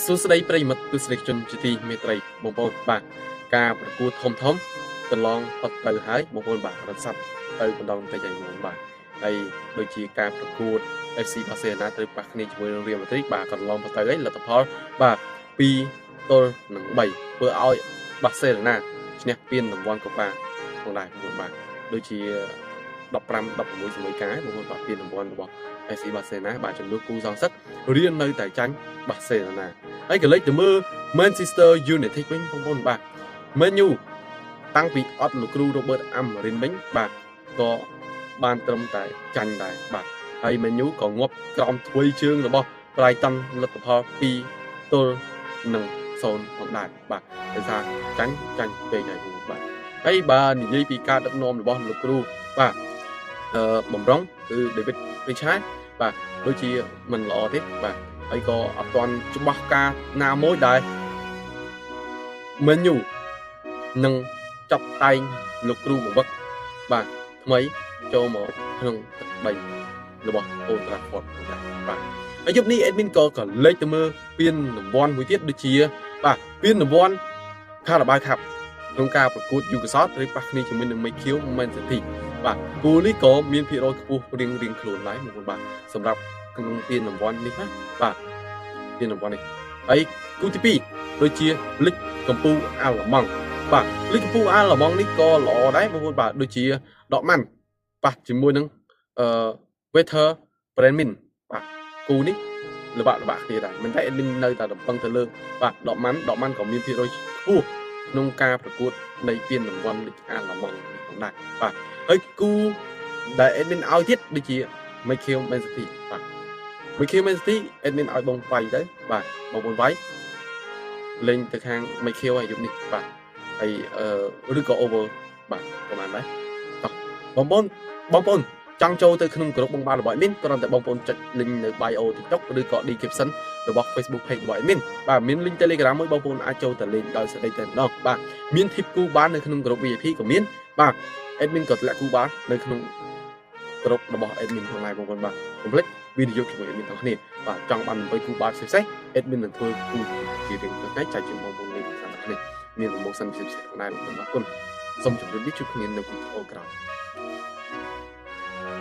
សួស្តីប្រិយមិត្តទស្សនិកជនជាទីមេត្រីបងប្អូនបាទការប្រកួតធំកន្លងផុតទៅហើយបងប្អូនបាទរត់សាប់ទៅបណ្ដងបន្តិចហើយបងបាទហើយដូចជាការប្រកួត FC Barcelona ទៅប៉ះគ្នាជាមួយនឹង Real Madrid បាទកន្លងផុតទៅហើយលទ្ធផលបាទ2-3ធ្វើឲ្យ Barcelona ឈ្នះពានរង្វាន់កូប៉ាផងដែរបងប្អូនបាទដូចជា15-16សម័យកាលបងប្អូនបាទពានរង្វាន់របស់ FC Barcelona បាទចំនួនគូសងសឹករៀននៅតែចាញ់ Barcelona ហើយក៏លេចទៅមើល Manchester United វិញបងប្អូនបាទ Man U តាំងពីអត់លោកគ្រូ Robert Amorim វិញបាទក៏បានត្រឹមតែចាញ់ដែរបាទហើយ Man U ក៏ងាប់ក្រោមធ្វើជើងរបស់ Brighton លទ្ធផល2-0ផងដែរបាទដោយសារចាញ់ពេកហើយបងប្អូនបាទហើយបើនិយាយពីការដឹកនាំរបស់លោកគ្រូបាទបំរុងគឺ David Richard បាទដូចជាមិនល្អទេបាទហើយក៏អត់ទាន់ច្បាស់ការណាមួយដែល Man U នឹងចាប់តែងលោកគ្រូបង្វឹកបាទថ្មីចូលមកក្នុងទឹកដីរបស់ Old Trafford បាទហើយយប់នេះ admin ក៏លេចទៅមើលពានរង្វាន់មួយទៀតដូចជាបាទពានរង្វាន់ Carabao Cup ក្នុងការប្រកួត Yugoslavia ឬប៉ះគ្នាជាមួយនឹង Mikio Man City បាទគូនេះក៏មានភាគរយខ្ពស់រៀងខ្លួនដែរបងប្អូនបាទសម្រាប់ក្នុងពានរង្វាន់នេះណាបាទពានរង្វាន់នេះហើយគូទី2ដូចជាលីកកំពូលអាល្លឺម៉ង់បាទលីកកំពូលអាល្លឺម៉ង់នេះក៏ល្អដែរបងប្អូនបាទដូចជាដកម៉ាន់ប៉ះជាមួយនឹងWerder Bremen បាទគូនេះល្បាក់គ្នាដែរមិនតែ admin នៅតែរំពឹងទៅលើបាទដកម៉ាន់ក៏មានភាគរយខ្ពស់ក្នុងការប្រកួតនៃពានរង្វាន់លីកអាល្លឺម៉ង់នេះផងដែរបាទហើយគូដែល admin ឲ្យទៀតដូចជា Mikel Man City បាទ Mikel Man City admin ឲ្យបងវាយទៅបាទបងប្អូនវាយលេងទៅខាង Mikel ហើយយប់នេះបាទហើយឬក៏ over បាទប្រហែលដែរតោះបងប្អូនចង់ចូលទៅក្នុងក្រុមបងបានរបស់ admin គ្រាន់តែបងប្អូនចុច link នៅ bio TikTok ឬក៏ description របស់ Facebook page របស់ admin បាទមាន link Telegram មួយបងប្អូនអាចចូលទៅលេងដោយសេចក្តីតែម្ដងបាទមាន tip គូបាននៅក្នុងក្រុម VIP ក៏មានបាទ admin ក៏ធ្លាក់គូបាននៅក្នុងក្រុមរបស់ admin ផងដែរបងប្អូនបាទកុំភ្លេចវីដេអូជាមួយ admin ទាំងគ្នាបាទចង់បាន8គូបានពិសេស admin នឹងធ្វើគូជារៀងរាល់ថ្ងៃចែកជូនបងប្អូនលេងទាំងគ្នាមាន promotion ពិសេសៗផងដែរបងប្អូនបាទគុណសូមជម្រាបលាជួបគ្នានៅវីដេអូក្រោយ